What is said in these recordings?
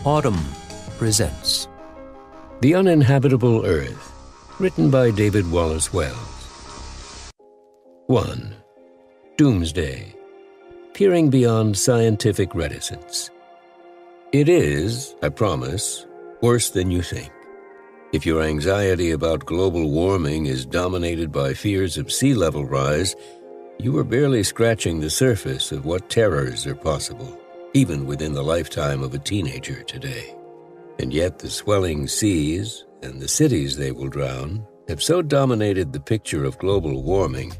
Autumn presents The Uninhabitable Earth, written by David Wallace Wells. 1. Doomsday, peering beyond scientific reticence. It is, I promise, worse than you think. If your anxiety about global warming is dominated by fears of sea level rise, you are barely scratching the surface of what terrors are possible, even within the lifetime of a teenager today. And yet the swelling seas and the cities they will drown have so dominated the picture of global warming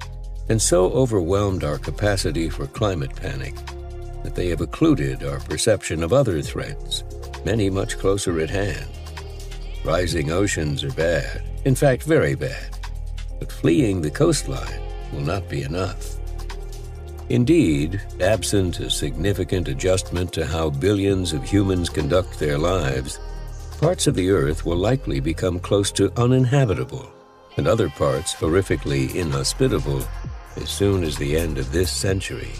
and so overwhelmed our capacity for climate panic that they have occluded our perception of other threats, many much closer at hand. Rising oceans are bad, in fact very bad, but fleeing the coastline will not be enough. Indeed, absent a significant adjustment to how billions of humans conduct their lives, parts of the Earth will likely become close to uninhabitable, and other parts horrifically inhospitable as soon as the end of this century.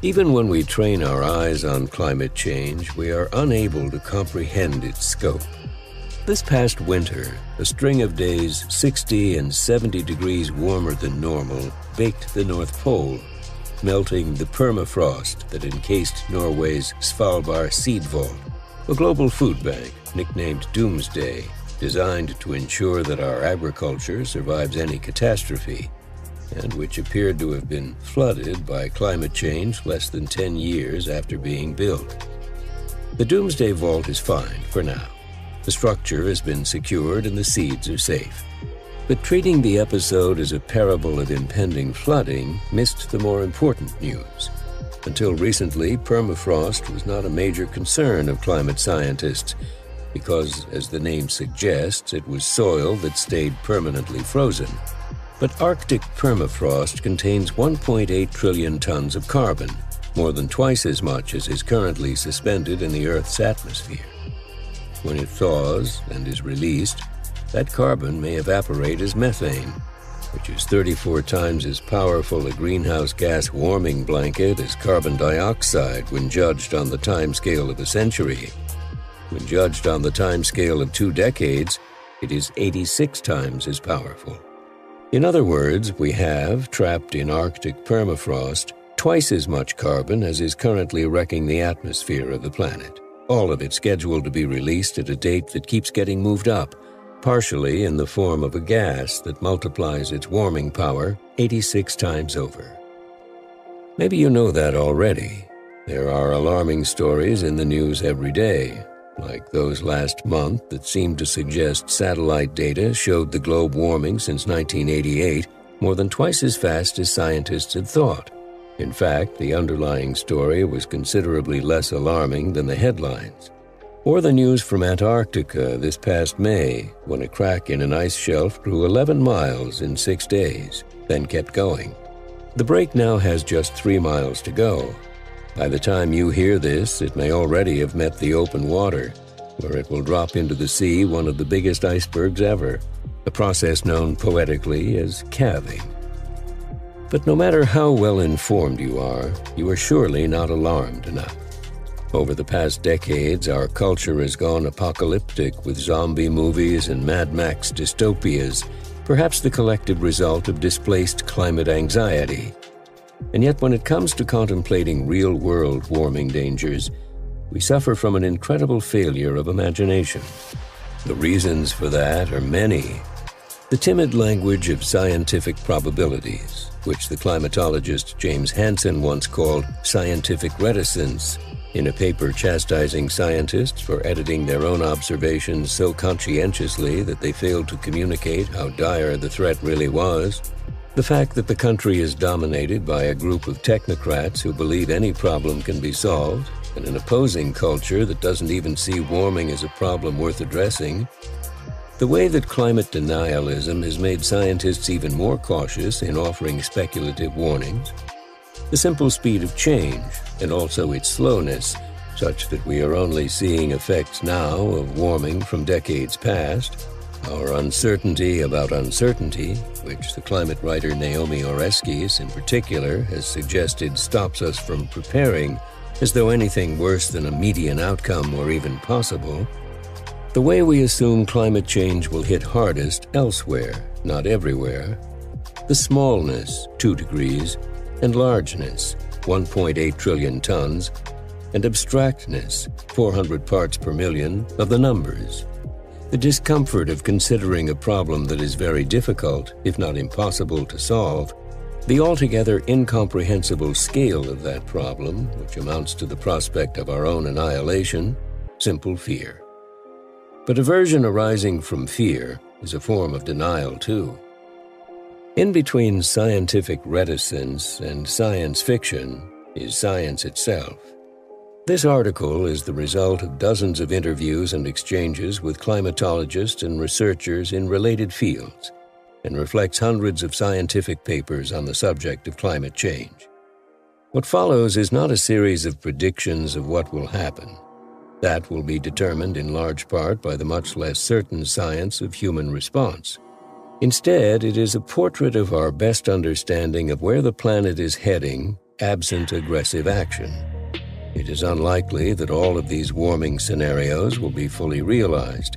Even when we train our eyes on climate change, we are unable to comprehend its scope. This past winter, a string of days 60 and 70 degrees warmer than normal baked the North Pole, melting the permafrost that encased Norway's Svalbard seed vault, a global food bank nicknamed Doomsday, designed to ensure that our agriculture survives any catastrophe, and which appeared to have been flooded by climate change less than 10 years after being built. The Doomsday vault is fine for now. The structure has been secured and the seeds are safe. But treating the episode as a parable of impending flooding missed the more important news. Until recently, permafrost was not a major concern of climate scientists because, as the name suggests, it was soil that stayed permanently frozen. But Arctic permafrost contains 1.8 trillion tons of carbon, more than twice as much as is currently suspended in the Earth's atmosphere. When it thaws and is released, that carbon may evaporate as methane, which is 34 times as powerful a greenhouse gas warming blanket as carbon dioxide when judged on the timescale of a century. When judged on the timescale of 2 decades, it is 86 times as powerful. In other words, we have, trapped in Arctic permafrost, twice as much carbon as is currently wrecking the atmosphere of the planet, all of it scheduled to be released at a date that keeps getting moved up, partially in the form of a gas that multiplies its warming power 86 times over. Maybe you know that already. There are alarming stories in the news every day, like those last month that seemed to suggest satellite data showed the globe warming since 1988 more than twice as fast as scientists had thought. In fact, the underlying story was considerably less alarming than the headlines. Or the news from Antarctica this past May, when a crack in an ice shelf grew 11 miles in 6 days, then kept going. The break now has just 3 miles to go. By the time you hear this, it may already have met the open water, where it will drop into the sea one of the biggest icebergs ever, a process known poetically as calving. But no matter how well informed you are surely not alarmed enough. Over the past decades, our culture has gone apocalyptic with zombie movies and Mad Max dystopias, perhaps the collective result of displaced climate anxiety. And yet when it comes to contemplating real-world warming dangers, we suffer from an incredible failure of imagination. The reasons for that are many. The timid language of scientific probabilities, which the climatologist James Hansen once called scientific reticence, in a paper chastising scientists for editing their own observations so conscientiously that they failed to communicate how dire the threat really was. The fact that the country is dominated by a group of technocrats who believe any problem can be solved, and an opposing culture that doesn't even see warming as a problem worth addressing. The way that climate denialism has made scientists even more cautious in offering speculative warnings. The simple speed of change, and also its slowness, such that we are only seeing effects now of warming from decades past. Our uncertainty about uncertainty, which the climate writer Naomi Oreskes in particular has suggested stops us from preparing, as though anything worse than a median outcome were even possible, the way we assume climate change will hit hardest elsewhere, not everywhere, the smallness, 2 degrees, and largeness, 1.8 trillion tons, and abstractness, 400 parts per million, of the numbers. The discomfort of considering a problem that is very difficult, if not impossible to solve, the altogether incomprehensible scale of that problem, which amounts to the prospect of our own annihilation, simple fear. But aversion arising from fear is a form of denial too. In between scientific reticence and science fiction is science itself. This article is the result of dozens of interviews and exchanges with climatologists and researchers in related fields, and reflects hundreds of scientific papers on the subject of climate change. What follows is not a series of predictions of what will happen. That will be determined in large part by the much less certain science of human response. Instead, it is a portrait of our best understanding of where the planet is heading, absent aggressive action. It is unlikely that all of these warming scenarios will be fully realized,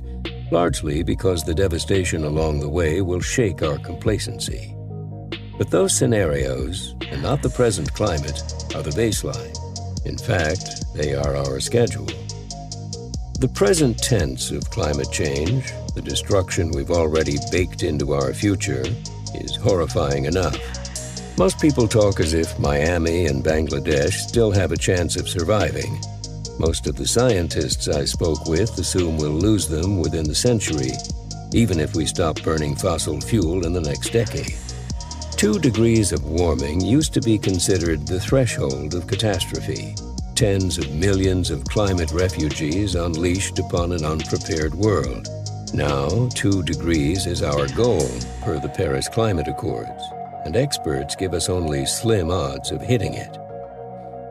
largely because the devastation along the way will shake our complacency. But those scenarios, and not the present climate, are the baseline. In fact, they are our schedule. The present tense of climate change, the destruction we've already baked into our future, is horrifying enough. Most people talk as if Miami and Bangladesh still have a chance of surviving. Most of the scientists I spoke with assume we'll lose them within the century, even if we stop burning fossil fuel in the next decade. 2 degrees of warming used to be considered the threshold of catastrophe. Tens of millions of climate refugees unleashed upon an unprepared world. Now, 2 degrees is our goal per the Paris Climate Accords, and experts give us only slim odds of hitting it.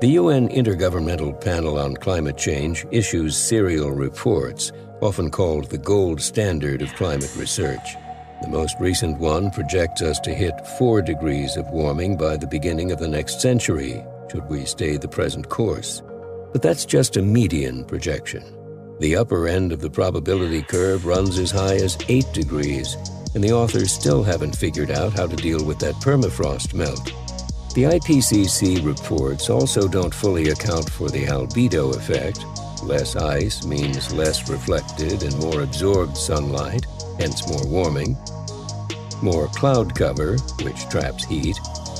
The UN Intergovernmental Panel on Climate Change issues serial reports, often called the gold standard of climate research. The most recent one projects us to hit 4 degrees of warming by the beginning of the next century, should we stay the present course. But that's just a median projection. The upper end of the probability curve runs as high as 8 degrees, and the authors still haven't figured out how to deal with that permafrost melt. The IPCC reports also don't fully account for the albedo effect. Less ice means less reflected and more absorbed sunlight, hence more warming. More cloud cover, which traps heat,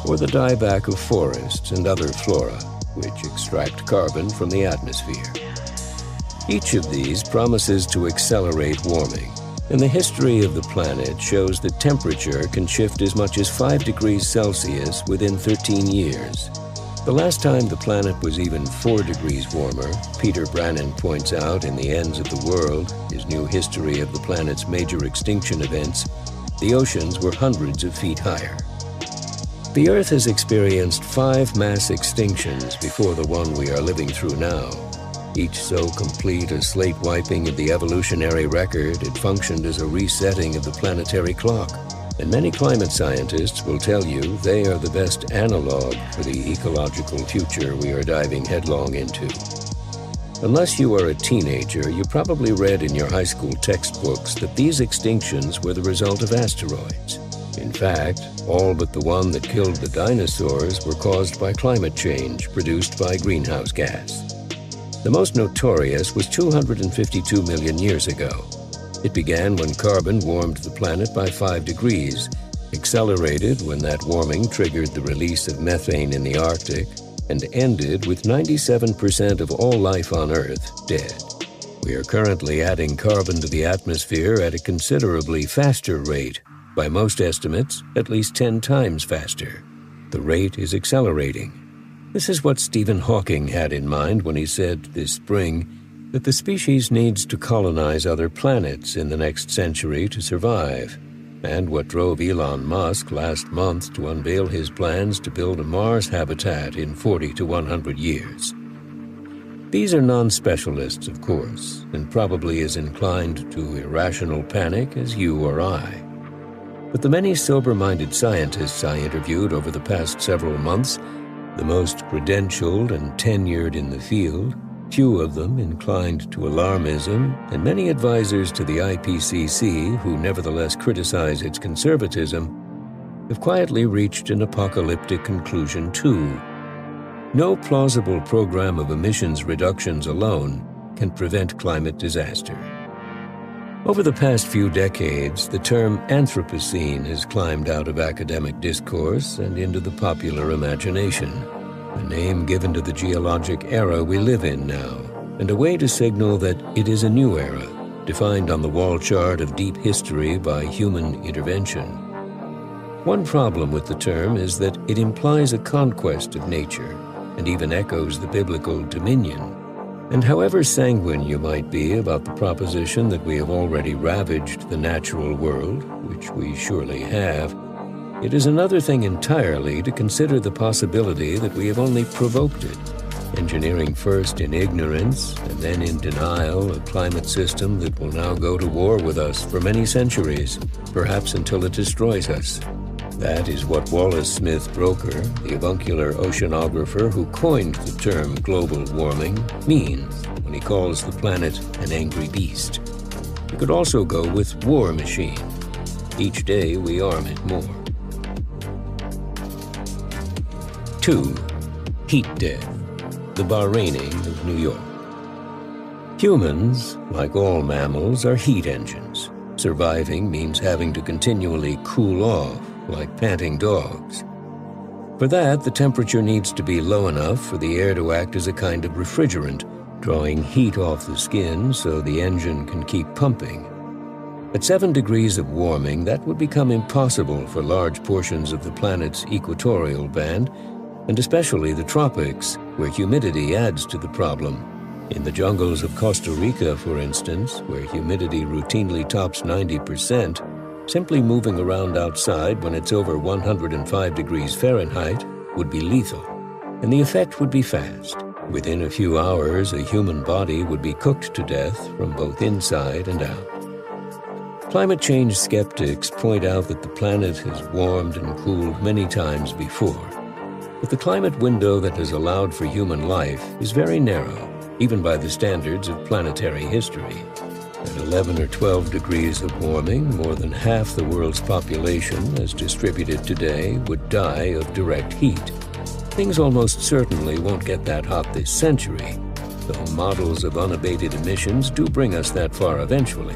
or the dieback of forests and other flora, which extract carbon from the atmosphere. Each of these promises to accelerate warming, and the history of the planet shows that temperature can shift as much as 5 degrees Celsius within 13 years. The last time the planet was even 4 degrees warmer, Peter Brannan points out in The Ends of the World, his new history of the planet's major extinction events, the oceans were hundreds of feet higher. The Earth has experienced 5 mass extinctions before the one we are living through now. Each so complete a slate-wiping of the evolutionary record, it functioned as a resetting of the planetary clock. And many climate scientists will tell you they are the best analog for the ecological future we are diving headlong into. Unless you are a teenager, you probably read in your high school textbooks that these extinctions were the result of asteroids. In fact, all but the one that killed the dinosaurs were caused by climate change produced by greenhouse gas. The most notorious was 252 million years ago. It began when carbon warmed the planet by 5 degrees, accelerated when that warming triggered the release of methane in the Arctic, and ended with 97% of all life on Earth dead. We are currently adding carbon to the atmosphere at a considerably faster rate, by most estimates, at least 10 times faster. The rate is accelerating. This is what Stephen Hawking had in mind when he said this spring that the species needs to colonize other planets in the next century to survive, and what drove Elon Musk last month to unveil his plans to build a Mars habitat in 40 to 100 years. These are non-specialists, of course, and probably as inclined to irrational panic as you or I. But the many sober-minded scientists I interviewed over the past several months The most credentialed and tenured in the field, few of them inclined to alarmism, and many advisors to the IPCC, who nevertheless criticize its conservatism, have quietly reached an apocalyptic conclusion too. No plausible program of emissions reductions alone can prevent climate disaster. Over the past few decades, the term Anthropocene has climbed out of academic discourse and into the popular imagination, a name given to the geologic era we live in now, and a way to signal that it is a new era, defined on the wall chart of deep history by human intervention. One problem with the term is that it implies a conquest of nature, and even echoes the biblical dominion. And however sanguine you might be about the proposition that we have already ravaged the natural world, which we surely have, it is another thing entirely to consider the possibility that we have only provoked it, engineering first in ignorance and then in denial a climate system that will now go to war with us for many centuries, perhaps until it destroys us. That is what Wallace Smith Broker, the avuncular oceanographer who coined the term global warming, means when he calls the planet an angry beast. He could also go with war machine. Each day we arm it more. 2. Heat death, the Bahraining of New York. Humans, like all mammals, are heat engines. Surviving means having to continually cool off, like panting dogs. For that, the temperature needs to be low enough for the air to act as a kind of refrigerant, drawing heat off the skin so the engine can keep pumping. At 7 degrees of warming, that would become impossible for large portions of the planet's equatorial band, and especially the tropics, where humidity adds to the problem. In the jungles of Costa Rica, for instance, where humidity routinely tops 90%, simply moving around outside when it's over 105 degrees Fahrenheit would be lethal, and the effect would be fast. Within a few hours, a human body would be cooked to death from both inside and out. Climate change skeptics point out that the planet has warmed and cooled many times before, but the climate window that has allowed for human life is very narrow, even by the standards of planetary history. At 11 or 12 degrees of warming, more than half the world's population, as distributed today, would die of direct heat. Things almost certainly won't get that hot this century, though models of unabated emissions do bring us that far eventually.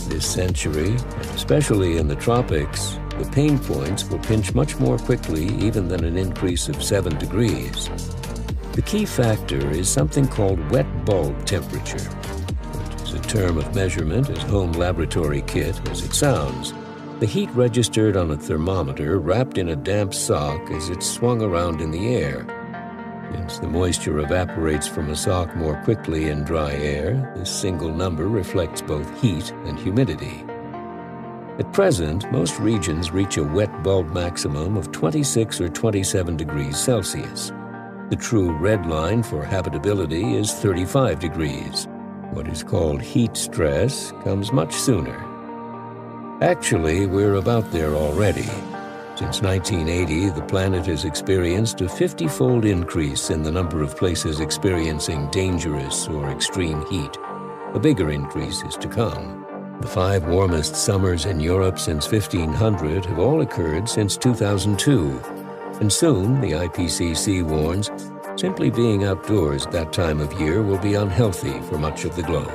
This century, and especially in the tropics, the pain points will pinch much more quickly even than an increase of 7 degrees. The key factor is something called wet bulb temperature, which is a term of measurement as home laboratory kit as it sounds. The heat registered on a thermometer wrapped in a damp sock as it's swung around in the air. Since the moisture evaporates from a sock more quickly in dry air, this single number reflects both heat and humidity. At present, most regions reach a wet bulb maximum of 26 or 27 degrees Celsius. The true red line for habitability is 35 degrees. What is called heat stress comes much sooner. Actually, we're about there already. Since 1980, the planet has experienced a 50-fold increase in the number of places experiencing dangerous or extreme heat. A bigger increase is to come. The 5 warmest summers in Europe since 1500 have all occurred since 2002. And soon, the IPCC warns, simply being outdoors that time of year will be unhealthy for much of the globe.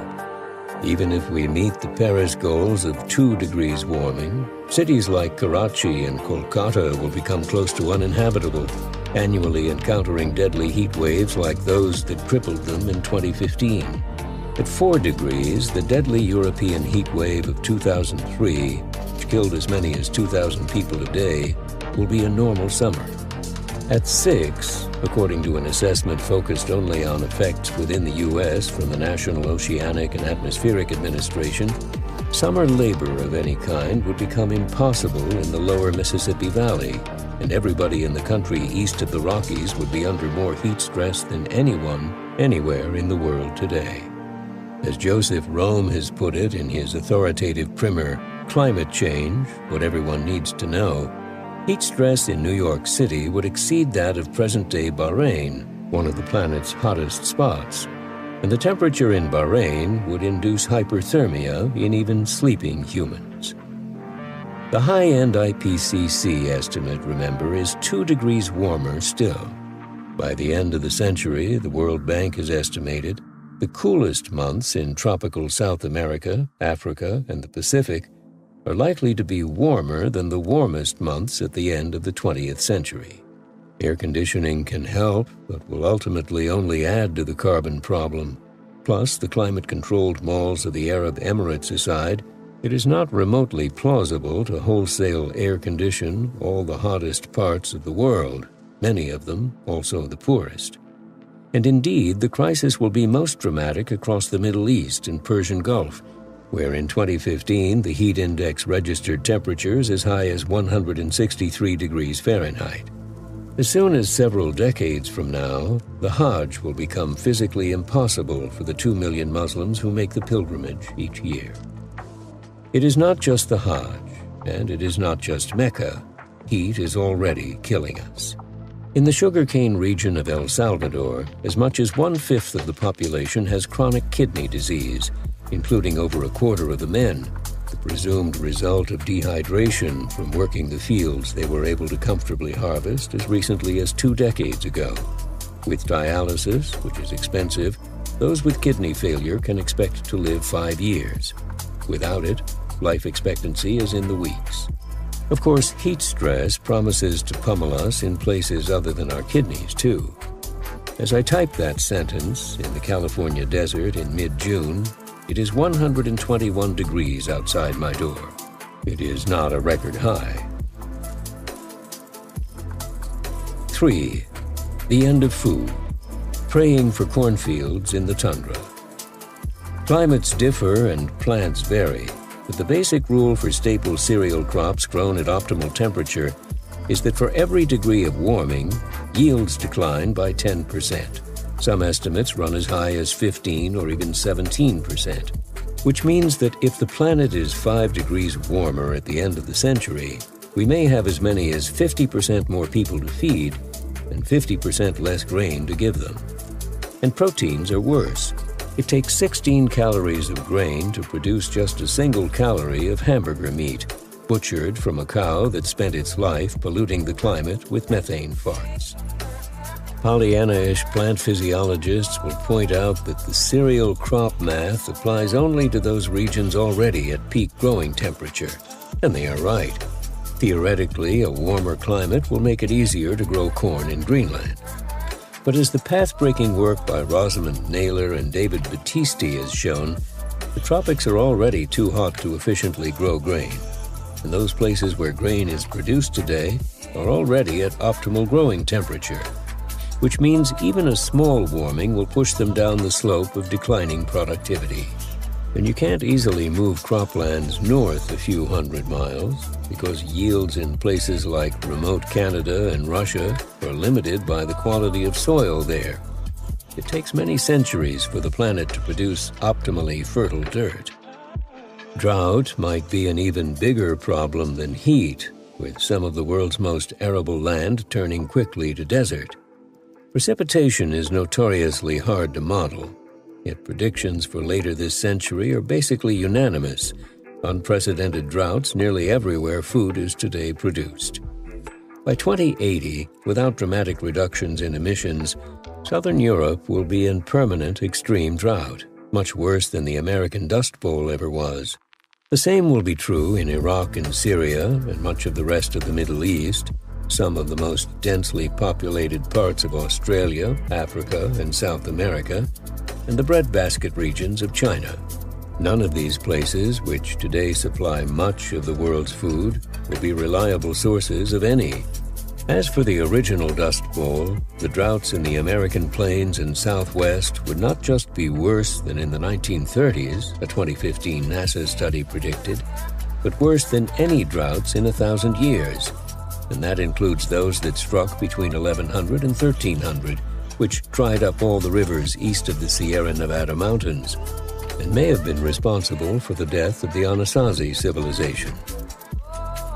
Even if we meet the Paris goals of 2 degrees warming, cities like Karachi and Kolkata will become close to uninhabitable, annually encountering deadly heat waves like those that crippled them in 2015. At 4 degrees, the deadly European heat wave of 2003, which killed as many as 2,000 people a day, will be a normal summer. At 6, according to an assessment focused only on effects within the U.S. from the National Oceanic and Atmospheric Administration, summer labor of any kind would become impossible in the lower Mississippi Valley, and everybody in the country east of the Rockies would be under more heat stress than anyone, anywhere in the world today. As Joseph Rome has put it in his authoritative primer, Climate Change, What Everyone Needs to Know, Heat stress in New York City would exceed that of present-day Bahrain, one of the planet's hottest spots, and the temperature in Bahrain would induce hyperthermia in even sleeping humans. The high-end IPCC estimate, remember, is 2 degrees warmer still. By the end of the century, the World Bank has estimated, the coolest months in tropical South America, Africa, and the Pacific are likely to be warmer than the warmest months at the end of the 20th century. Air conditioning can help, but will ultimately only add to the carbon problem. Plus, the climate-controlled malls of the Arab Emirates aside, it is not remotely plausible to wholesale air condition all the hottest parts of the world, many of them also the poorest. And indeed, the crisis will be most dramatic across the Middle East and Persian Gulf, where in 2015 the heat index registered temperatures as high as 163 degrees Fahrenheit. As soon as several decades from now, the Hajj will become physically impossible for the 2 million Muslims who make the pilgrimage each year. It is not just the Hajj, and it is not just Mecca. Heat is already killing us. In the sugarcane region of El Salvador, as much as 1/5 of the population has chronic kidney disease, including over a quarter of the men, the presumed result of dehydration from working the fields they were able to comfortably harvest as recently as 2 decades ago. With dialysis, which is expensive, those with kidney failure can expect to live 5 years. Without it, life expectancy is in the weeks. Of course, heat stress promises to pummel us in places other than our kidneys, too. As I type that sentence in the California desert in mid-June, it is 121 degrees outside my door. It is not a record high. 3. The end of food. Praying for cornfields in the tundra. Climates differ and plants vary, but the basic rule for staple cereal crops grown at optimal temperature is that for every degree of warming, yields decline by 10%. Some estimates run as high as 15 or even 17%, which means that if the planet is 5 degrees warmer at the end of the century, we may have as many as 50% more people to feed and 50% less grain to give them. And proteins are worse. It takes 16 calories of grain to produce just a single calorie of hamburger meat, butchered from a cow that spent its life polluting the climate with methane farts. Pollyanna-ish plant physiologists will point out that the cereal crop math applies only to those regions already at peak growing temperature. And they are right. Theoretically, a warmer climate will make it easier to grow corn in Greenland. But as the path-breaking work by Rosamund Naylor and David Battisti has shown, the tropics are already too hot to efficiently grow grain. And those places where grain is produced today are already at optimal growing temperature, which means even a small warming will push them down the slope of declining productivity. And you can't easily move croplands north a few hundred miles because yields in places like remote Canada and Russia are limited by the quality of soil there. It takes many centuries for the planet to produce optimally fertile dirt. Drought might be an even bigger problem than heat, with some of the world's most arable land turning quickly to desert. Precipitation is notoriously hard to model, yet predictions for later this century are basically unanimous. Unprecedented droughts nearly everywhere food is today produced. By 2080, without dramatic reductions in emissions, Southern Europe will be in permanent extreme drought, much worse than the American Dust Bowl ever was. The same will be true in Iraq and Syria and much of the rest of the Middle East, some of the most densely populated parts of Australia, Africa, and South America, and the breadbasket regions of China. None of these places, which today supply much of the world's food, will be reliable sources of any. As for the original Dust Bowl, the droughts in the American plains and Southwest would not just be worse than in the 1930s, a 2015 NASA study predicted, but worse than any droughts in 1,000 years. And that includes those that struck between 1100 and 1300, which dried up all the rivers east of the Sierra Nevada mountains, and may have been responsible for the death of the Anasazi civilization.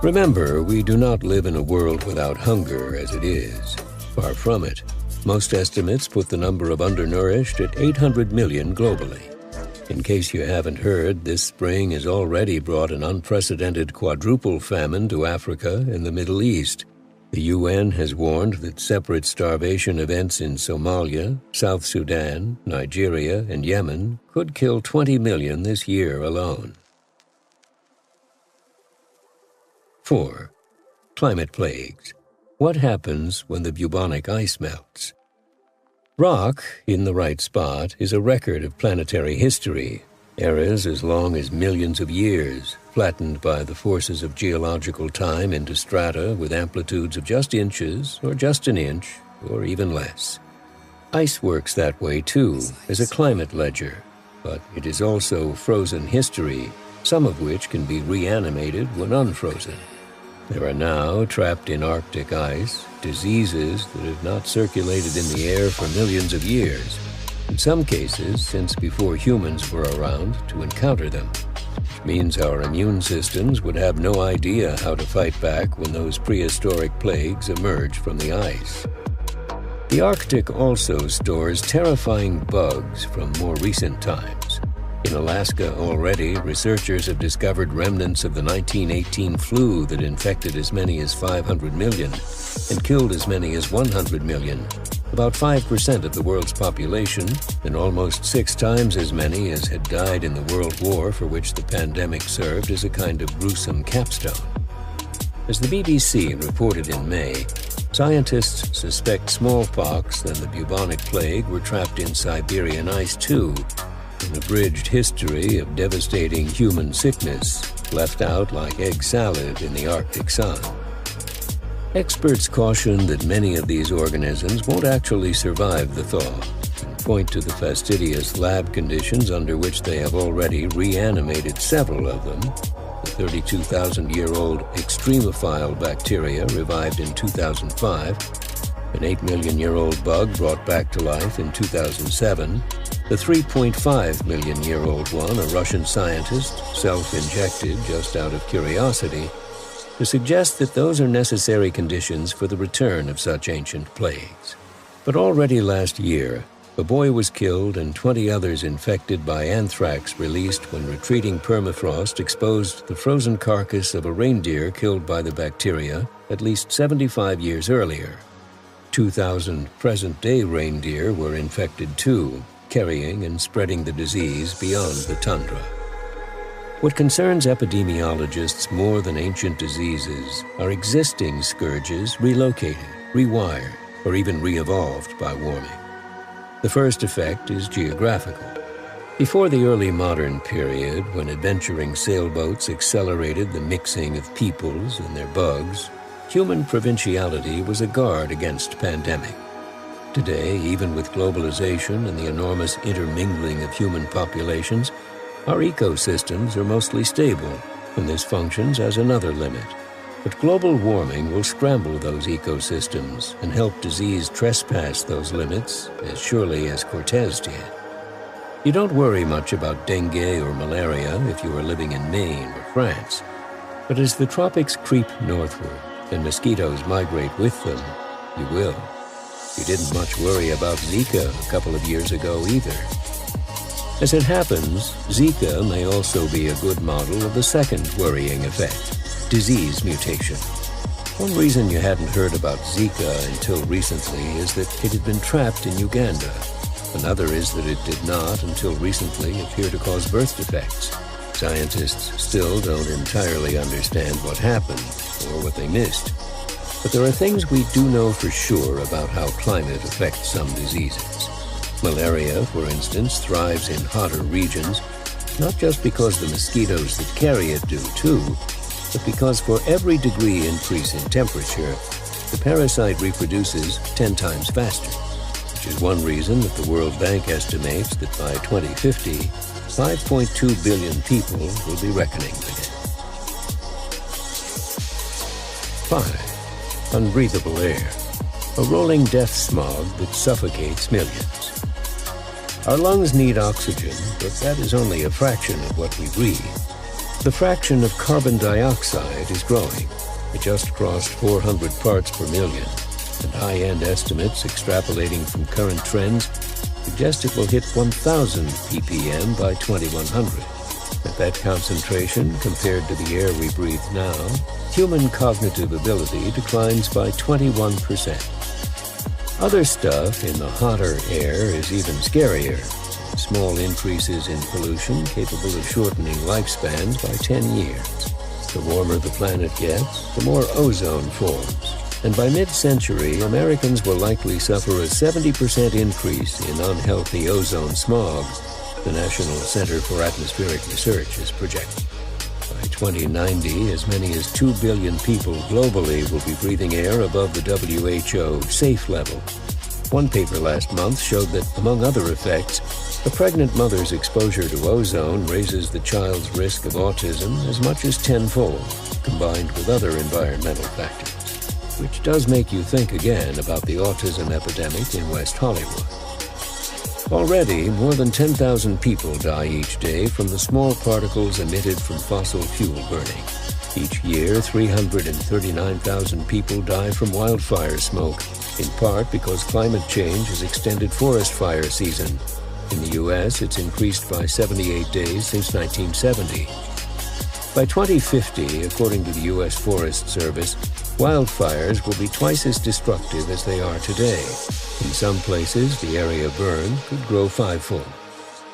Remember, we do not live in a world without hunger as it is. Far from it. Most estimates put the number of undernourished at 800 million globally. In case you haven't heard, this spring has already brought an unprecedented quadruple famine to Africa and the Middle East. The UN has warned that separate starvation events in Somalia, South Sudan, Nigeria, and Yemen could kill 20 million this year alone. 4. Climate plagues. What happens when the bubonic ice melts? Rock, in the right spot, is a record of planetary history, eras as long as millions of years, flattened by the forces of geological time into strata with amplitudes of just inches, or just an inch, or even less. Ice works that way too, as a climate ledger, but it is also frozen history, some of which can be reanimated when unfrozen. There are now, trapped in Arctic ice, diseases that have not circulated in the air for millions of years, in some cases since before humans were around to encounter them, which means our immune systems would have no idea how to fight back when those prehistoric plagues emerge from the ice. The Arctic also stores terrifying bugs from more recent times. In Alaska already, researchers have discovered remnants of the 1918 flu that infected as many as 500 million and killed as many as 100 million, about 5% of the world's population, and almost 6 times as many as had died in the World War for which the pandemic served as a kind of gruesome capstone. As the BBC reported in May, scientists suspect smallpox and the bubonic plague were trapped in Siberian ice too, an abridged history of devastating human sickness left out like egg salad in the Arctic sun. Experts caution that many of these organisms won't actually survive the thaw and point to the fastidious lab conditions under which they have already reanimated several of them. The 32,000-year-old extremophile bacteria revived in 2005, an 8-million-year-old bug brought back to life in 2007, the 3.5-million-year-old one, a Russian scientist, self-injected just out of curiosity, to suggest that those are necessary conditions for the return of such ancient plagues. But already last year, a boy was killed and 20 others infected by anthrax released when retreating permafrost exposed the frozen carcass of a reindeer killed by the bacteria at least 75 years earlier. 2,000 present-day reindeer were infected too, carrying and spreading the disease beyond the tundra. What concerns epidemiologists more than ancient diseases are existing scourges relocated, rewired, or even re-evolved by warming. The first effect is geographical. Before the early modern period, when adventuring sailboats accelerated the mixing of peoples and their bugs, human provinciality was a guard against pandemic. Today, even with globalization and the enormous intermingling of human populations, our ecosystems are mostly stable, and this functions as another limit. But global warming will scramble those ecosystems and help disease trespass those limits as surely as Cortez did. You don't worry much about dengue or malaria if you are living in Maine or France, but as the tropics creep northward and mosquitoes migrate with them, you will. You didn't much worry about Zika a couple of years ago either. As it happens, Zika may also be a good model of the second worrying effect, disease mutation. One reason you hadn't heard about Zika until recently is that it had been trapped in Uganda. Another is that it did not, until recently, appear to cause birth defects. Scientists still don't entirely understand what happened or what they missed. But there are things we do know for sure about how climate affects some diseases. Malaria, for instance, thrives in hotter regions, not just because the mosquitoes that carry it do too, but because for every degree increase in temperature, the parasite reproduces 10 times faster, which is one reason that the World Bank estimates that by 2050, 5.2 billion people will be reckoning with it. 5. Unbreathable air, a rolling death smog that suffocates millions. Our lungs need oxygen, but that is only a fraction of what we breathe. The fraction of carbon dioxide is growing. It just crossed 400 parts per million, and high-end estimates extrapolating from current trends suggest it will hit 1,000 ppm by 2100. At that concentration, compared to the air we breathe now, human cognitive ability declines by 21%. Other stuff in the hotter air is even scarier. Small increases in pollution capable of shortening lifespans by 10 years. The warmer the planet gets, the more ozone forms. And by mid-century, Americans will likely suffer a 70% increase in unhealthy ozone smog, the National Center for Atmospheric Research is projecting. By 2090, as many as 2 billion people globally will be breathing air above the WHO safe level. One paper last month showed that, among other effects, a pregnant mother's exposure to ozone raises the child's risk of autism as much as tenfold, combined with other environmental factors, which does make you think again about the autism epidemic in West Hollywood. Already, more than 10,000 people die each day from the small particles emitted from fossil fuel burning. Each year, 339,000 people die from wildfire smoke, in part because climate change has extended forest fire season. In the U.S., it's increased by 78 days since 1970. By 2050, according to the U.S. Forest Service, wildfires will be twice as destructive as they are today. In some places, the area burned could grow fivefold.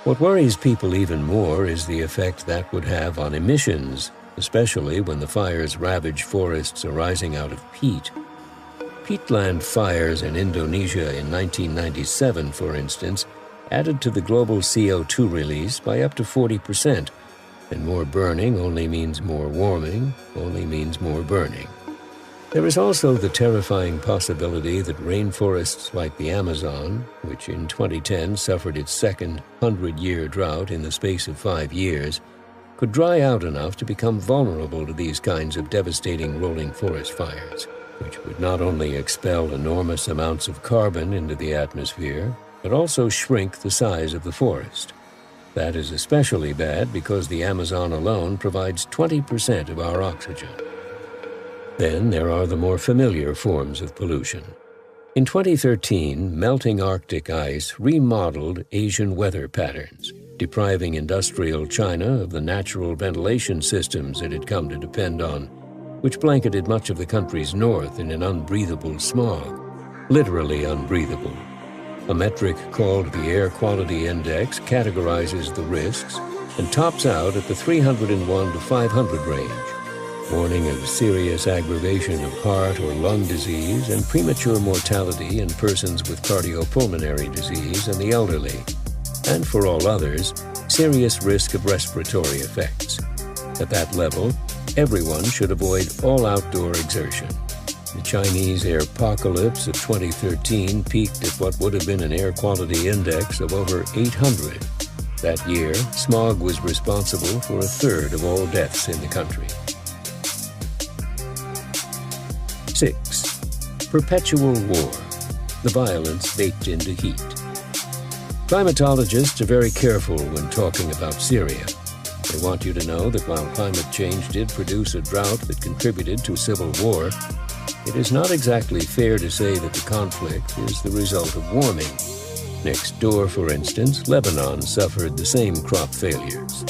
What worries people even more is the effect that would have on emissions, especially when the fires ravage forests arising out of peat. Peatland fires in Indonesia in 1997, for instance, added to the global CO2 release by up to 40%, and more burning only means more warming, only means more burning. There is also the terrifying possibility that rainforests like the Amazon, which in 2010 suffered its second 100-year drought in the space of 5 years, could dry out enough to become vulnerable to these kinds of devastating rolling forest fires, which would not only expel enormous amounts of carbon into the atmosphere, but also shrink the size of the forest. That is especially bad because the Amazon alone provides 20% of our oxygen. Then there are the more familiar forms of pollution. In 2013, melting Arctic ice remodeled Asian weather patterns, depriving industrial China of the natural ventilation systems it had come to depend on, which blanketed much of the country's north in an unbreathable smog. Literally unbreathable. A metric called the Air Quality Index categorizes the risks and tops out at the 301 to 500 range, warning of serious aggravation of heart or lung disease and premature mortality in persons with cardiopulmonary disease and the elderly, and for all others, serious risk of respiratory effects. At that level, everyone should avoid all outdoor exertion. The Chinese airpocalypse of 2013 peaked at what would have been an air quality index of over 800. That year, smog was responsible for a third of all deaths in the country. 6. Perpetual war, the violence baked into heat. Climatologists are very careful when talking about Syria. They want you to know that while climate change did produce a drought that contributed to civil war, it is not exactly fair to say that the conflict is the result of warming. Next door, for instance, Lebanon suffered the same crop failures.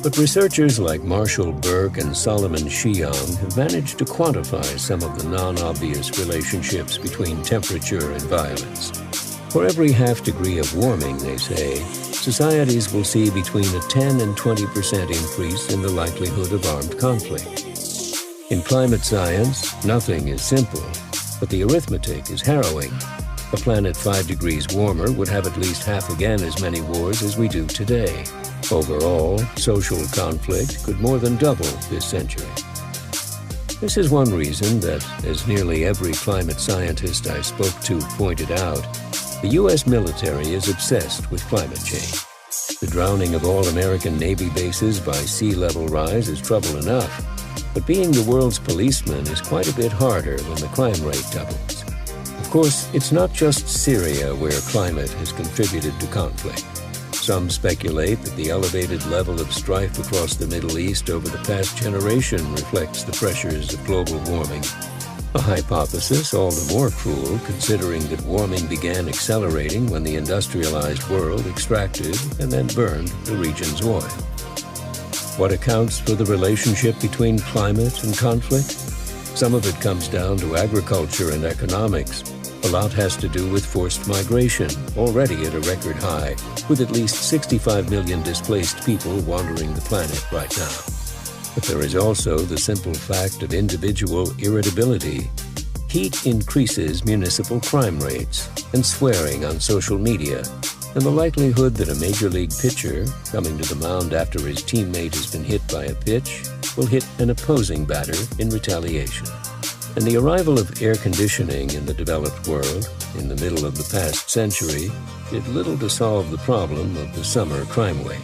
But researchers like Marshall Burke and Solomon Shiong have managed to quantify some of the non-obvious relationships between temperature and violence. For every half degree of warming, they say, societies will see between a 10 and 20% increase in the likelihood of armed conflict. In climate science, nothing is simple, but the arithmetic is harrowing. A planet 5 degrees warmer would have at least half again as many wars as we do today. Overall, social conflict could more than double this century. This is one reason that, as nearly every climate scientist I spoke to pointed out, the U.S. military is obsessed with climate change. The drowning of all American Navy bases by sea level rise is trouble enough, but being the world's policeman is quite a bit harder when the crime rate doubles. Of course, it's not just Syria where climate has contributed to conflict. Some speculate that the elevated level of strife across the Middle East over the past generation reflects the pressures of global warming. A hypothesis all the more cruel considering that warming began accelerating when the industrialized world extracted and then burned the region's oil. What accounts for the relationship between climate and conflict? Some of it comes down to agriculture and economics. A lot has to do with forced migration, already at a record high, with at least 65 million displaced people wandering the planet right now. But there is also the simple fact of individual irritability. Heat increases municipal crime rates and swearing on social media, and the likelihood that a major league pitcher, coming to the mound after his teammate has been hit by a pitch, will hit an opposing batter in retaliation. And the arrival of air conditioning in the developed world in the middle of the past century did little to solve the problem of the summer crime wave.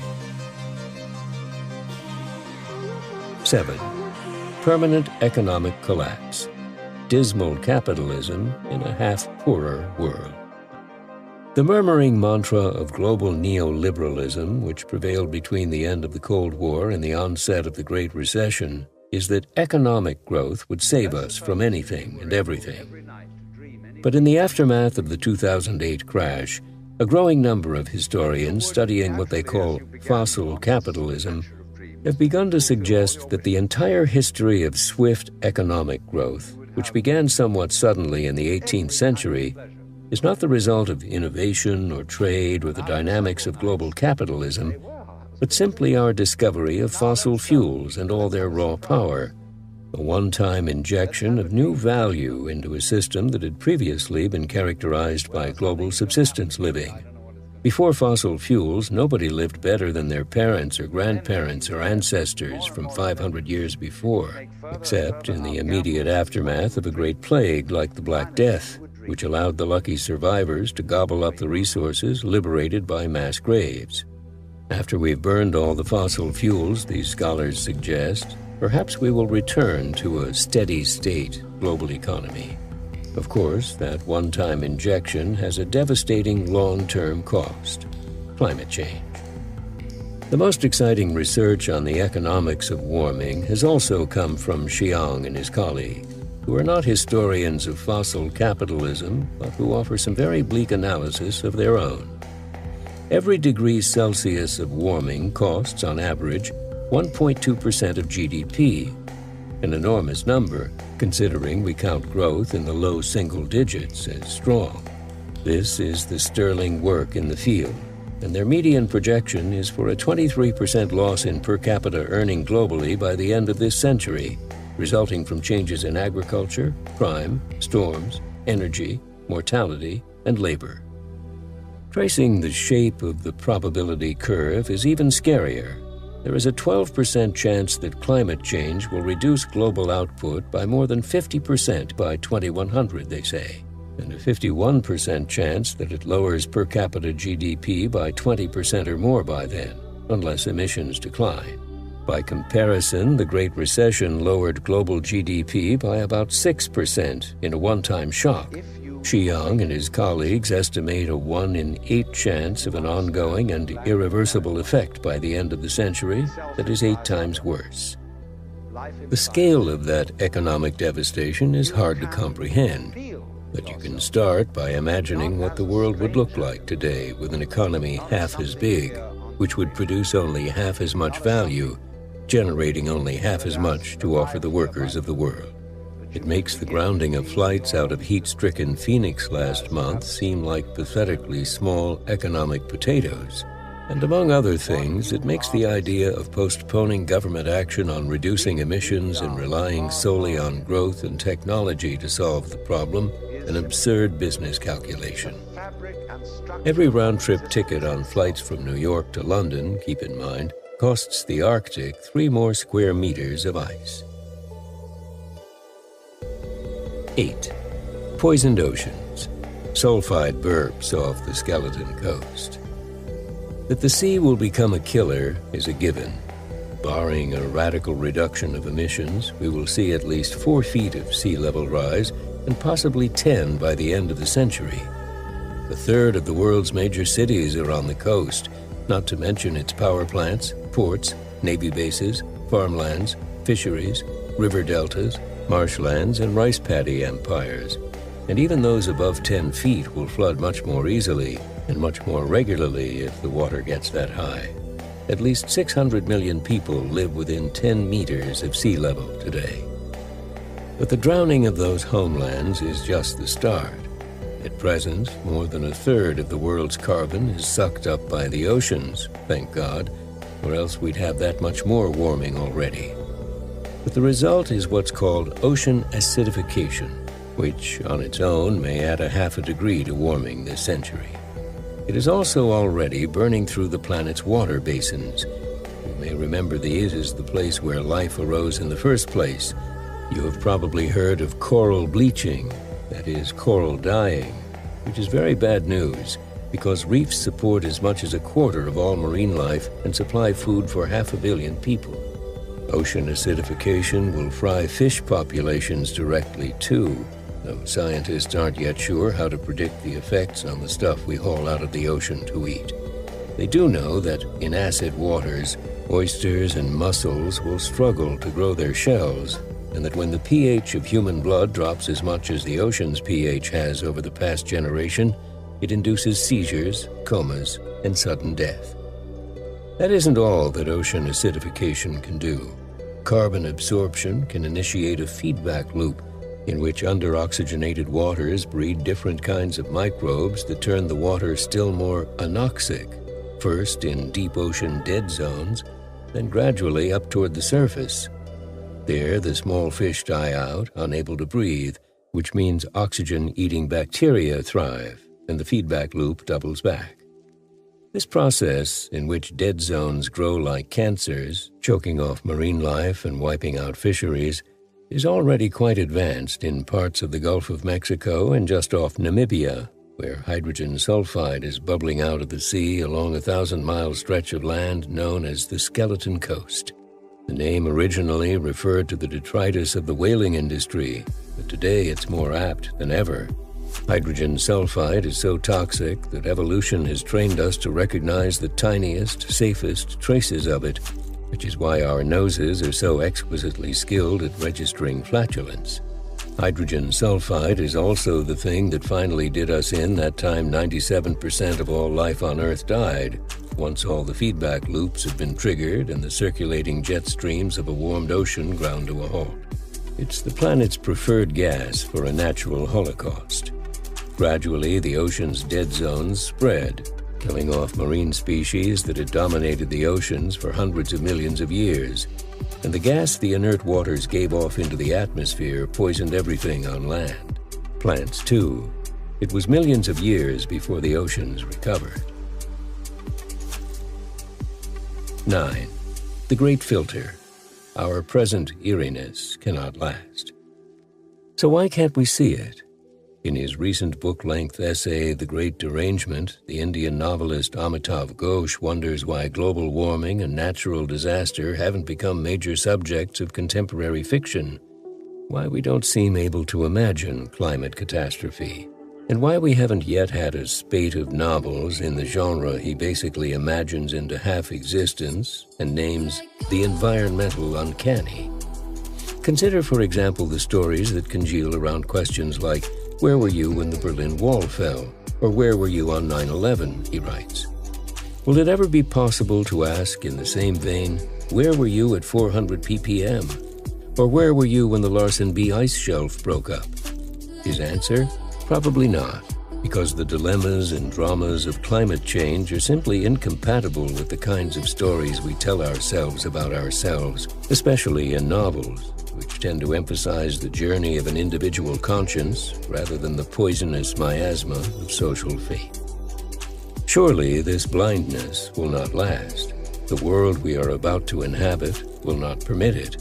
7. Permanent economic collapse. Dismal capitalism in a half-poorer world. The murmuring mantra of global neoliberalism, which prevailed between the end of the Cold War and the onset of the Great Recession, is that economic growth would save us from anything and everything. But in the aftermath of the 2008 crash, a growing number of historians studying what they call fossil capitalism have begun to suggest that the entire history of swift economic growth, which began somewhat suddenly in the 18th century, is not the result of innovation or trade or the dynamics of global capitalism, but simply our discovery of fossil fuels and all their raw power, a one-time injection of new value into a system that had previously been characterized by global subsistence living. Before fossil fuels, nobody lived better than their parents or grandparents or ancestors from 500 years before, except in the immediate aftermath of a great plague like the Black Death, which allowed the lucky survivors to gobble up the resources liberated by mass graves. After we've burned all the fossil fuels, these scholars suggest, perhaps we will return to a steady-state global economy. Of course, that one-time injection has a devastating long-term cost: climate change. The most exciting research on the economics of warming has also come from Xiang and his colleagues, who are not historians of fossil capitalism, but who offer some very bleak analysis of their own. Every degree Celsius of warming costs, on average, 1.2% of GDP, an enormous number, considering we count growth in the low single digits as strong. This is the sterling work in the field, and their median projection is for a 23% loss in per capita earning globally by the end of this century, resulting from changes in agriculture, crime, storms, energy, mortality, and labor. Tracing the shape of the probability curve is even scarier. There is a 12% chance that climate change will reduce global output by more than 50% by 2100, they say, and a 51% chance that it lowers per capita GDP by 20% or more by then, unless emissions decline. By comparison, the Great Recession lowered global GDP by about 6% in a one-time shock. Xiang and his colleagues estimate a 1 in 8 chance of an ongoing and irreversible effect by the end of the century that is 8 times worse. The scale of that economic devastation is hard to comprehend, but you can start by imagining what the world would look like today with an economy half as big, which would produce only half as much value, generating only half as much to offer the workers of the world. It makes the grounding of flights out of heat-stricken Phoenix last month seem like pathetically small economic potatoes. And among other things, it makes the idea of postponing government action on reducing emissions and relying solely on growth and technology to solve the problem an absurd business calculation. Every round-trip ticket on flights from New York to London, keep in mind, costs the Arctic 3 more square meters of ice. 8. Poisoned oceans. Sulfide burps off the skeleton coast. That the sea will become a killer is a given. Barring a radical reduction of emissions, we will see at least 4 feet of sea level rise and possibly 10 by the end of the century. A third of the world's major cities are on the coast, not to mention its power plants, ports, navy bases, farmlands, fisheries, river deltas, marshlands, and rice paddy empires. And even those above 10 feet will flood much more easily and much more regularly if the water gets that high. At least 600 million people live within 10 meters of sea level today. But the drowning of those homelands is just the start. At present, more than a third of the world's carbon is sucked up by the oceans, thank God, or else we'd have that much more warming already. But the result is what's called ocean acidification, which on its own may add a half a degree to warming this century. It is also already burning through the planet's water basins. You may remember these as the place where life arose in the first place. You have probably heard of coral bleaching, that is, coral dying, which is very bad news because reefs support as much as a quarter of all marine life and supply food for 500 million people. Ocean acidification will fry fish populations directly too, though scientists aren't yet sure how to predict the effects on the stuff we haul out of the ocean to eat. They do know that in acid waters, oysters and mussels will struggle to grow their shells, and that when the pH of human blood drops as much as the ocean's pH has over the past generation, it induces seizures, comas, and sudden death. That isn't all that ocean acidification can do. Carbon absorption can initiate a feedback loop in which underoxygenated waters breed different kinds of microbes that turn the water still more anoxic, first in deep ocean dead zones, then gradually up toward the surface. There, the small fish die out, unable to breathe, which means oxygen-eating bacteria thrive, and the feedback loop doubles back. This process, in which dead zones grow like cancers, choking off marine life and wiping out fisheries, is already quite advanced in parts of the Gulf of Mexico and just off Namibia, where hydrogen sulfide is bubbling out of the sea along a 1,000-mile stretch of land known as the Skeleton Coast. The name originally referred to the detritus of the whaling industry, but today it's more apt than ever. Hydrogen sulfide is so toxic that evolution has trained us to recognize the tiniest, safest traces of it, which is why our noses are so exquisitely skilled at registering flatulence. Hydrogen sulfide is also the thing that finally did us in that time 97% of all life on Earth died, once all the feedback loops have been triggered and the circulating jet streams of a warmed ocean ground to a halt. It's the planet's preferred gas for a natural holocaust. Gradually, the ocean's dead zones spread, killing off marine species that had dominated the oceans for hundreds of millions of years. And the gas the inert waters gave off into the atmosphere poisoned everything on land. Plants, too. It was millions of years before the oceans recovered. 9. The Great Filter. Our present eeriness cannot last. So why can't we see it? In his recent book-length essay, The Great Derangement, the Indian novelist Amitav Ghosh wonders why global warming and natural disaster haven't become major subjects of contemporary fiction, why we don't seem able to imagine climate catastrophe, and why we haven't yet had a spate of novels in the genre he basically imagines into half-existence and names the environmental uncanny. Consider, for example, the stories that congeal around questions like, where were you when the Berlin Wall fell? Or where were you on 9/11, he writes. Will it ever be possible to ask in the same vein, where were you at 400 ppm? Or where were you when the Larsen B ice shelf broke up? His answer? Probably not, because the dilemmas and dramas of climate change are simply incompatible with the kinds of stories we tell ourselves about ourselves, especially in novels, which tend to emphasize the journey of an individual conscience rather than the poisonous miasma of social fate. Surely this blindness will not last. The world we are about to inhabit will not permit it.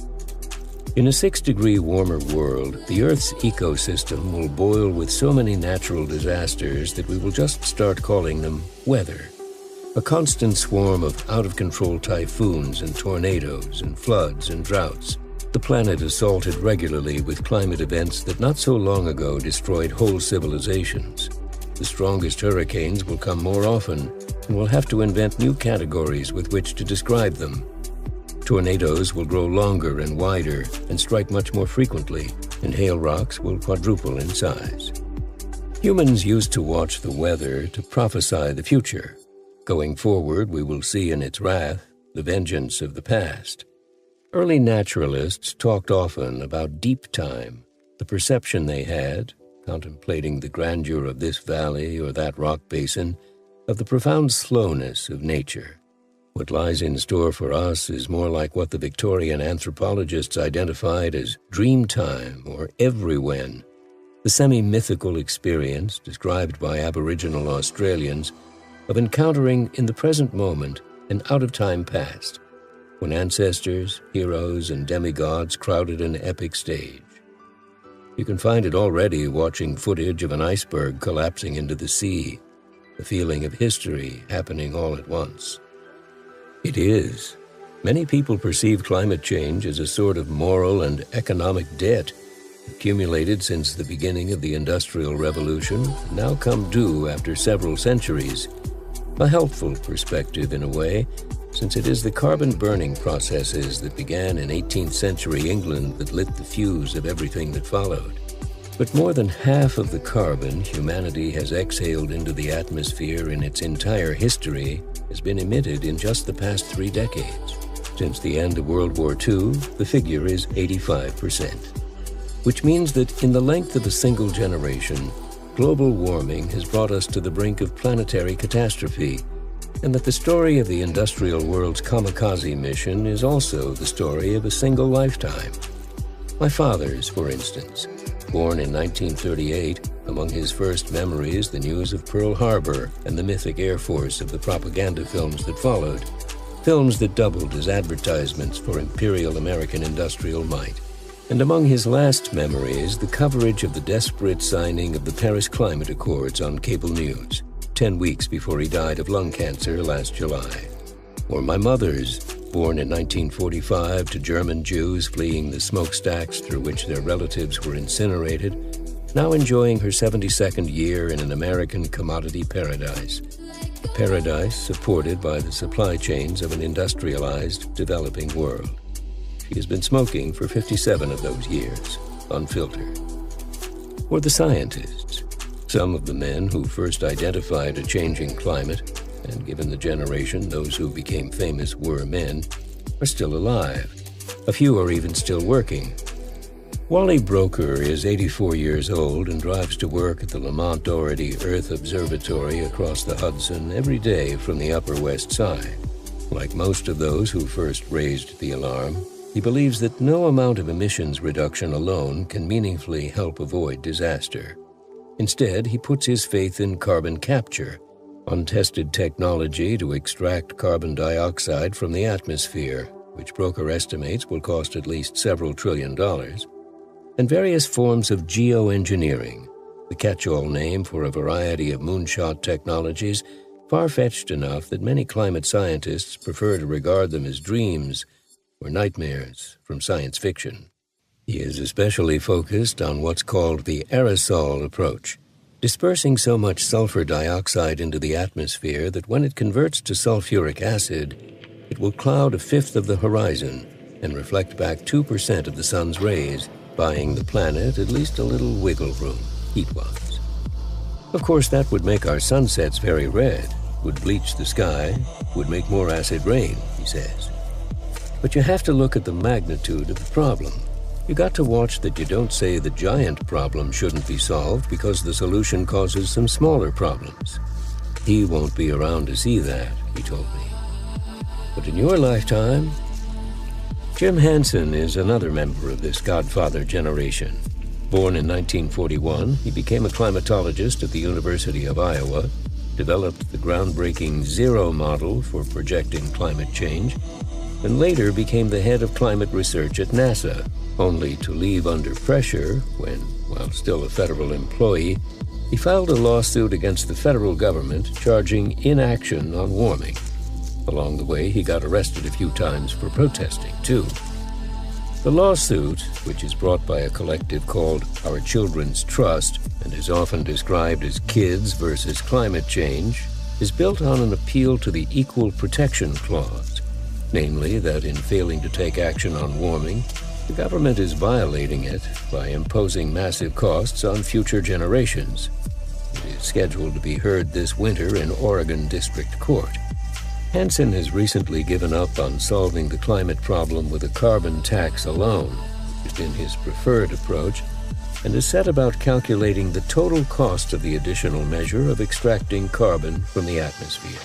In a 6-degree warmer world, the Earth's ecosystem will boil with so many natural disasters that we will just start calling them weather. A constant swarm of out-of-control typhoons and tornadoes and floods and droughts. The planet assaulted regularly with climate events that not so long ago destroyed whole civilizations. the strongest hurricanes will come more often, and we'll have to invent new categories with which to describe them. Tornadoes will grow longer and wider and strike much more frequently, and hail rocks will quadruple in size. Humans used to watch the weather to prophesy the future. Going forward, we will see in its wrath the vengeance of the past. Early naturalists talked often about deep time, the perception they had, contemplating the grandeur of this valley or that rock basin, of the profound slowness of nature. What lies in store for us is more like what the Victorian anthropologists identified as dream time or everywhen, the semi-mythical experience described by Aboriginal Australians of encountering in the present moment an out-of-time past, when ancestors, heroes, and demigods crowded an epic stage. You can find it already watching footage of an iceberg collapsing into the sea, the feeling of history happening all at once. It is. Many people perceive climate change as a sort of moral and economic debt accumulated since the beginning of the Industrial Revolution, now come due after several centuries. A helpful perspective in a way, since it is the carbon-burning processes that began in 18th century England that lit the fuse of everything that followed. But more than half of the carbon humanity has exhaled into the atmosphere in its entire history has been emitted in just the past 3 decades. Since the end of World War II, the figure is 85%, which means that in the length of a single generation, global warming has brought us to the brink of planetary catastrophe, and that the story of the industrial world's kamikaze mission is also the story of a single lifetime. My father's, for instance. Born in 1938, among his first memories the news of Pearl Harbor and the mythic Air Force of the propaganda films that followed, films that doubled as advertisements for imperial American industrial might. And among his last memories, the coverage of the desperate signing of the Paris Climate Accords on cable news, 10 weeks before he died of lung cancer last July. Or my mother's, born in 1945 to German Jews fleeing the smokestacks through which their relatives were incinerated, now enjoying her 72nd year in an American commodity paradise, a paradise supported by the supply chains of an industrialized, developing world. She has been smoking for 57 of those years, unfiltered. Or the scientists, some of the men who first identified a changing climate, and given the generation those who became famous were men, are still alive. A few are even still working. Wally Broker is 84 years old and drives to work at the Lamont Doherty Earth Observatory across the Hudson every day from the Upper West Side. Like most of those who first raised the alarm, he believes that no amount of emissions reduction alone can meaningfully help avoid disaster. Instead, he puts his faith in carbon capture, untested technology to extract carbon dioxide from the atmosphere, which Broker estimates will cost at least several $1 trillion, and various forms of geoengineering, the catch-all name for a variety of moonshot technologies far-fetched enough that many climate scientists prefer to regard them as dreams or nightmares from science fiction. He is especially focused on what's called the aerosol approach, dispersing so much sulfur dioxide into the atmosphere that when it converts to sulfuric acid, it will cloud a fifth of the horizon and reflect back 2% of the sun's rays, buying the planet at least a little wiggle room, heat-wise. Of course, that would make our sunsets very red, would bleach the sky, would make more acid rain, he says. But you have to look at the magnitude of the problem. You got to watch that you don't say the giant problem shouldn't be solved because the solution causes some smaller problems. He won't be around to see that, he told me. But in your lifetime, Jim Hansen is another member of this Godfather generation. Born in 1941, he became a climatologist at the University of Iowa, developed the groundbreaking Zero model for projecting climate change, and later became the head of climate research at NASA, only to leave under pressure when, while still a federal employee, he filed a lawsuit against the federal government charging inaction on warming. Along the way, he got arrested a few times for protesting, too. The lawsuit, which is brought by a collective called Our Children's Trust and is often described as Kids versus Climate Change, is built on an appeal to the Equal Protection Clause, namely that in failing to take action on warming, the government is violating it by imposing massive costs on future generations. It is scheduled to be heard this winter in Oregon District Court. Hynes has recently given up on solving the climate problem with a carbon tax alone, which has been his preferred approach, and has set about calculating the total cost of the additional measure of extracting carbon from the atmosphere.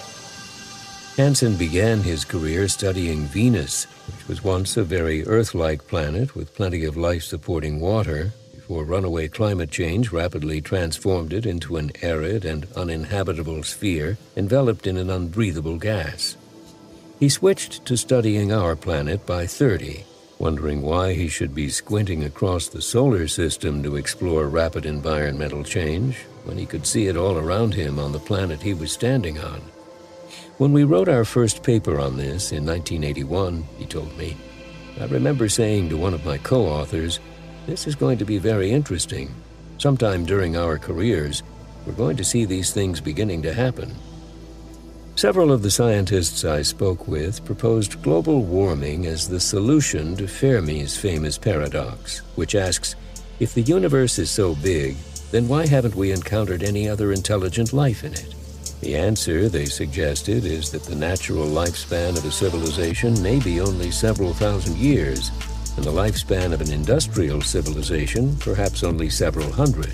Hynes began his career studying Venus, which was once a very Earth-like planet with plenty of life-supporting water, before runaway climate change rapidly transformed it into an arid and uninhabitable sphere enveloped in an unbreathable gas. He switched to studying our planet by 30, wondering why he should be squinting across the solar system to explore rapid environmental change when he could see it all around him on the planet he was standing on. When we wrote our first paper on this in 1981, he told me, I remember saying to one of my co-authors, "This is going to be very interesting. Sometime during our careers, we're going to see these things beginning to happen." Several of the scientists I spoke with proposed global warming as the solution to Fermi's famous paradox, which asks, if the universe is so big, then why haven't we encountered any other intelligent life in it? The answer, they suggested, is that the natural lifespan of a civilization may be only several thousand years, and the lifespan of an industrial civilization perhaps only several hundred.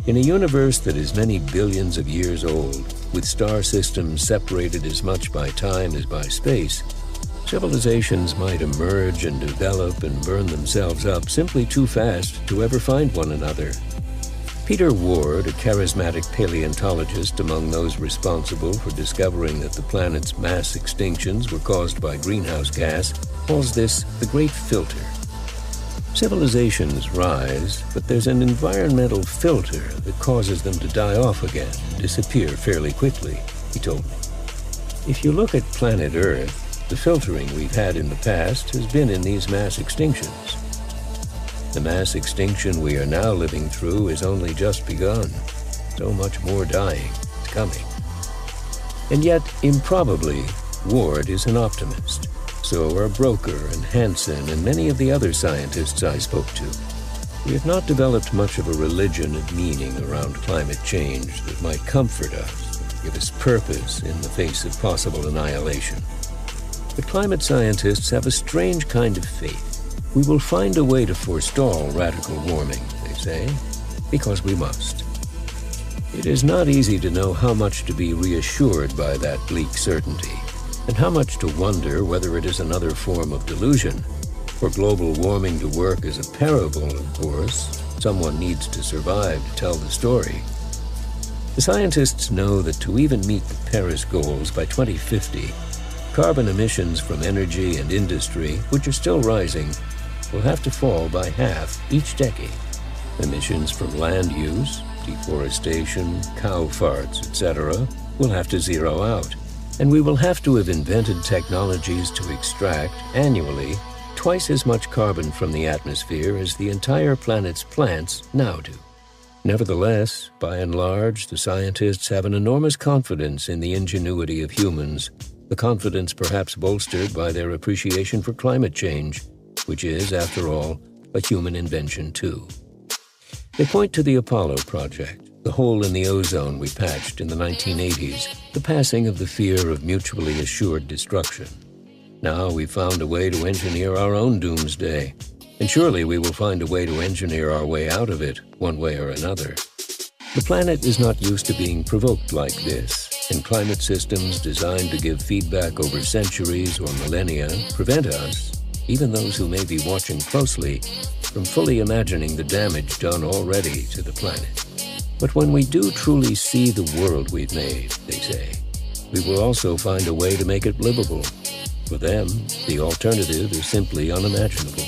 In a universe that is many billions of years old, with star systems separated as much by time as by space, civilizations might emerge and develop and burn themselves up simply too fast to ever find one another. Peter Ward, a charismatic paleontologist among those responsible for discovering that the planet's mass extinctions were caused by greenhouse gas, calls this the Great Filter. Civilizations rise, but there's an environmental filter that causes them to die off again, disappear fairly quickly, he told me. If you look at planet Earth, the filtering we've had in the past has been in these mass extinctions. The mass extinction we are now living through is only just begun. So much more dying is coming. And yet, improbably, Ward is an optimist. So are Broker and Hansen and many of the other scientists I spoke to. We have not developed much of a religion of meaning around climate change that might comfort us and give us purpose in the face of possible annihilation. But climate scientists have a strange kind of faith. We will find a way to forestall radical warming, they say, because we must. It is not easy to know how much to be reassured by that bleak certainty, and how much to wonder whether it is another form of delusion. For global warming to work as a parable, of course, someone needs to survive to tell the story. The scientists know that to even meet the Paris goals by 2050, carbon emissions from energy and industry, which are still rising, will have to fall by half each decade. Emissions from land use, deforestation, cow farts, etc., will have to zero out. And we will have to have invented technologies to extract, annually, twice as much carbon from the atmosphere as the entire planet's plants now do. Nevertheless, by and large, the scientists have an enormous confidence in the ingenuity of humans, the confidence perhaps bolstered by their appreciation for climate change, which is, after all, a human invention too. They point to the Apollo project, the hole in the ozone we patched in the 1980s, the passing of the fear of mutually assured destruction. Now we've found a way to engineer our own doomsday, and surely we will find a way to engineer our way out of it, one way or another. The planet is not used to being provoked like this, and climate systems designed to give feedback over centuries or millennia prevent us, even those who may be watching closely, from fully imagining the damage done already to the planet. But when we do truly see the world we've made, they say, we will also find a way to make it livable. For them, the alternative is simply unimaginable.